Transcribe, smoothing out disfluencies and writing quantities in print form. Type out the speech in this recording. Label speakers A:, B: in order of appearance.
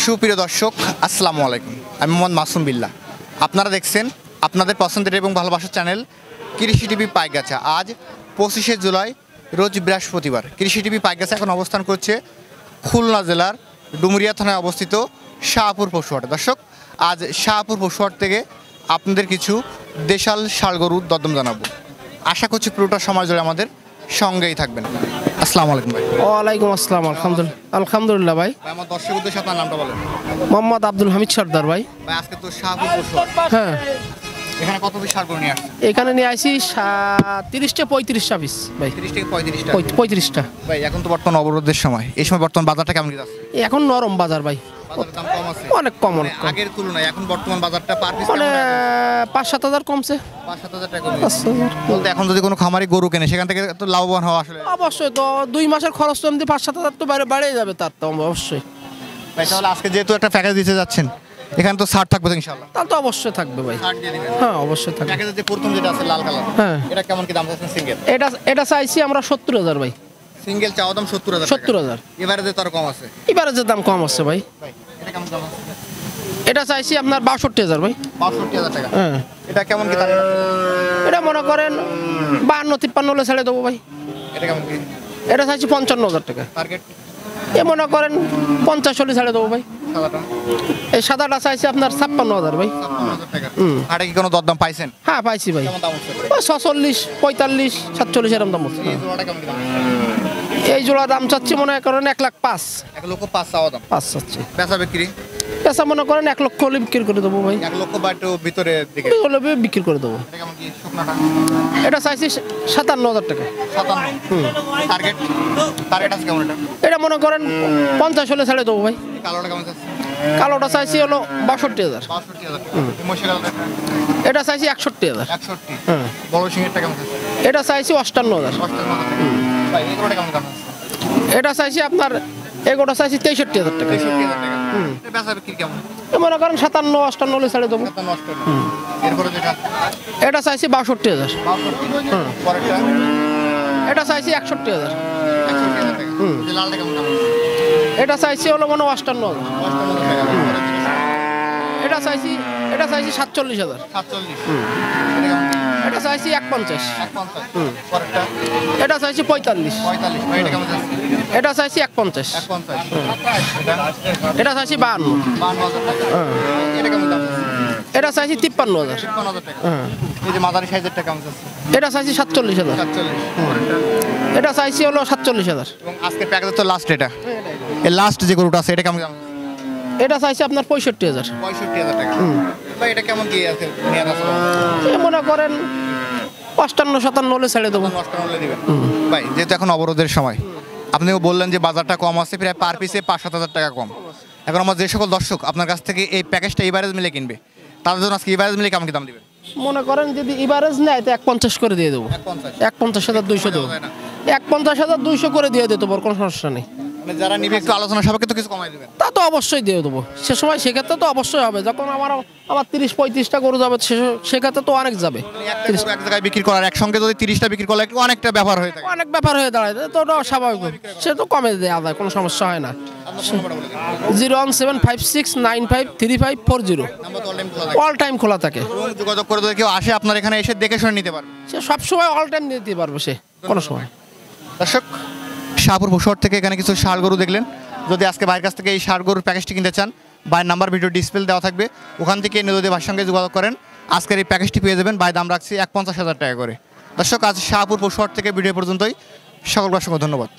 A: সুপ্রিয় দর্শক, আসসালামু আলাইকুম। আমি মোহাম্মদ মাসুম বিল্লাহ। আপনারা দেখছেন আপনাদের পছন্দের এবং ভালোবাসার চ্যানেল কৃষি টিভি পাইকগাছা। আজ 25শে জুলাই, রোজ বৃহস্পতিবার। কৃষি টিভি পাইকগাছা এখন অবস্থান করছে খুলনা জেলার ডুমুরিয়া থানায় অবস্থিত শাহপুর পশুহাট। দর্শক, আজ শাহপুর পশুহাট থেকে আপনাদের কিছু দেশাল ষাঁড় গরুর দরদাম জানাবো। আশা করছি পুরোটা সময় জুড়ে আমাদের সঙ্গেই থাকবেন। আসসালামু আলাইকুম ভাই।
B: ওয়ালাইকুম আসসালাম। আলহামদুলিল্লাহ ভাই।
A: আমার দর্শক উদ্দেশ্যে আপনার নামটা বলেন।
B: মোহাম্মদ আব্দুল হামিদ সর্দার ভাই।
A: ভাই, আজকে তো শাহপুর পশুহাট,
B: হ্যাঁ,
A: এখানে কত পিস ষাঁড় গরু নিয়ে আসছেন?
B: এখানে নিয়ে আসি 30টা 35টা পিস ভাই।
A: 30 থেকে 35টা।
B: 35টা
A: ভাই, এখন তো বর্তমান অবরোধের সময়, এই সময় বর্তমান বাজারটা কেমন কি যাচ্ছে?
B: এখন নরম বাজার ভাই,
A: বাজারের দাম কম আছে
B: অনেক কম,
A: মানে আগের তুলনায় এখন বর্তমান বাজারটা পার পিস
B: মানে 5-7 হাজার কমছে।
A: 5-7 হাজার টাকা কমছে। বলতে এখন যদি কোনো খামারি গরু কেনে সেখান থেকে তো লাভবান হওয়া আসলে
B: অবশ্যই তো 2 মাসের খরচ তো এমনি 5-7 হাজার তো বেড়ে যাবে, তার তো অবশ্যই।
A: ভাই, তাহলে আজকে যেহেতু একটা প্যাকেজ দিতে যাচ্ছেন, এখানে তো ছাড় থাকবে তো ইনশাআল্লাহ?
B: তার তো অবশ্যই থাকবে ভাই।
A: ছাড় দিয়ে দিবেন?
B: হ্যাঁ, অবশ্যই থাকবে।
A: প্যাকেজের যে প্রথম যেটা আছে লাল কালার,
B: হ্যাঁ,
A: এটা কেমন কি দাম চাচ্ছেন সিঙ্গেল?
B: এটা চাইছি আমরা 70,000 ভাই।
A: সিঙ্গেল চাওয়া দাম 70,000 টাকা।
B: 70,000।
A: এবারে যে তার কম আছে?
B: এবারে যে দাম কম আছে ভাই,
A: ভাই, এটা কেমন দাম আছে?
B: এটা চাইছি আপনার 62,000 ভাই।
A: 62,000 টাকা।
B: হ্যাঁ,
A: এটা কেমন কি দাম?
B: এটা মনে করেন 52-53 হলে ছেড়ে দেবো ভাই।
A: এটা কেমন কি?
B: এটা চাইছি 55,000 টাকা।
A: টার্গেট
B: এ মনে করেন 50 হলে ছেড়ে দেবো ভাই।
A: সাদাটা
B: এই সাদাটা চাইছি আপনার 56,000 ভাই।
A: 56,000 টাকা। আরে কি কোনো দরদাম পাইছেন?
B: হ্যাঁ, পাইছি ভাই।
A: কেমন দাম হচ্ছে?
B: 46, 45, 47 এরকম দাম হচ্ছে।
A: এই জোড়াটা কেমন কি দাম?
B: এই জোড়া দাম চাচ্ছি মনে করেন 1,05,000।
A: 1,05,000 চাওয়া দাম।
B: 5 চাচ্ছি।
A: বেচা বিক্রি
B: পেশা মনে করেন 1 লক্ষ হলে বিক্রি করে দেবো ভাই।
A: 1 লক্ষ বা একটু ভিতরের দিকে।
B: হলে বিক্রি করে দেবো।
A: এটা কেমন কি শুকনাটা?
B: এটা চাইছি 57,000 টাকা।
A: 57। টার্গেট আছে কেমন এটা?
B: এটা মনে করেন 50 হলে ছেড়ে দেবো ভাই।
A: কালোটা কেমন আছে?
B: কালোটা চাইছি হলো 62,000।
A: 62,000 টাকা। মহিষা কালোটা
B: এটা চাইছি 61,000।
A: 61।
B: হ্যাঁ,
A: বড় সিংহেরটা কেমন আছে?
B: এটা চাইছি 58,000।
A: 58,000 টাকা। ভাই, এই গরুটা কেমন দাম আছে?
B: এটা চাইছি আপনার এগোটা চাইছি 63,000 টাকা।
A: 63,000 টাকা। এটা বেচা বিক্রি কেমন?
B: মনে করেন 57-58 হলে ছেড়ে দেবো।
A: 57। এরপরে যেটা
B: এটা চাইছি 62,000।
A: 62। পরেরটা
B: এটা চাইছি 61,000।
A: 61,000 টাকা। এই লালটা কেমন দাম আছে?
B: এটা চাইছি হলো মনে 58,000।
A: 58,000 টাকা।
B: এটা চাইছি 47,000।
A: 47। এটা কেমন?
B: এটা চাইছি 1,50,000।
A: 1,50। পরেরটা
B: এটা চাইছি 45।
A: 45। ভাই, এটা কেমন আছে?
B: এটা চাইছি 1,50,000।
A: 1,50।
B: এটা চাইছি 52।
A: 52,000 টাকা। এটা কেমন দাম আছে?
B: এটা চাইছি 53,000।
A: 53,000 টাকা। এই যে মাঝারি সাইজেরটা কেমন আছে?
B: এটা চাইছি 47,000।
A: 47। পরেরটা
B: এটা চাইছি হলো 47,000।
A: এবং আজকের প্যাকেজের তো লাস্ট এটা, এই লাস্ট যে গরুটা আছে এটা কেমন দাম?
B: এটা চাইছি আপনার 65,000।
A: 65,000 টাকা। ভাই, এটা কেমন কি আছে? নিয়ে আসো
B: এ মনে করেন 55-57 হলে ছেড়ে দেবো।
A: নষ্ট হলে দিবেন। ভাই, যেহেতু এখন অবরোধের সময়, আপনিও বললেন যে বাজারটা কম আছে, প্রায় পার পিসে 5-7 হাজার টাকা কম। এখন আমার যে সকল দর্শক আপনার কাছ থেকে এই প্যাকেজটা এভারেজ মিলে কিনবে, তাদের জন্য আজকে এভারেজ মিলে কেমন কি দাম দিবেন?
B: মনে করেন যদি এভারেজ নেয় তো 1,50 করে দিয়ে দেবো। 51,200 দেবো। 51,200 করে দিয়ে দিতে পারবো, কোনো সমস্যা নেই।
A: মানে যারা নিবে একটু আলোচনা সাপেক্ষে তো কিছু কমাই দিবেন?
B: তা তো অবশ্যই দিয়ে দেবো। সে সময় সেক্ষেত্রে তো অবশ্যই হবে, যখন আমার 30-35টা গরু যাবে সেক্ষেত্রে তো অনেক যাবে।
A: একটা গরু এক জায়গায় বিক্রি করার একসঙ্গে যদি 30টা বিক্রি করলে একটু অনেকটা ব্যাপার হয়ে থাকে।
B: অনেক ব্যাপার হয়ে দাঁড়ায়, তো ওটা স্বাভাবিক। সে তো কমে দেওয়া যায়, কোনো সমস্যা হয় না।
A: আপনার ফোন নাম্বারটা বলে দিন।
B: 01756953540।
A: নাম্বার তো অল টাইম খোলা থাকে।
B: অল টাইম খোলা থাকে।
A: এবং যোগাযোগ করে যদি কেউ আসে আপনার এখানে এসে দেখে শুনে নিতে পারবে।
B: সে সবসময় অল টাইম দিতে পারবে, সে কোনো সময়।
A: দর্শক, শাহপুর পশুহাট থেকে এখানে কিছু ষাঁড় গরু দেখলেন। যদি আজকে ভাইয়ের কাছ থেকে এই ষাঁড় গরুর প্যাকেজটি কিনতে চান, ভাইয়ের নাম্বার ভিডিও ডিসপ্লে দেওয়া থাকবে, ওখান থেকে এনে যদি ভাইয়ের সঙ্গে যোগাযোগ করেন আজকের এই প্যাকেজটি পেয়ে যাবেন। ভাই, দাম রাখছি 51,000 টাকা করে। দর্শক, আজ শাহপুর পশুহাট থেকে ভিডিও পর্যন্তই। সকলকে অসংখ্য ধন্যবাদ।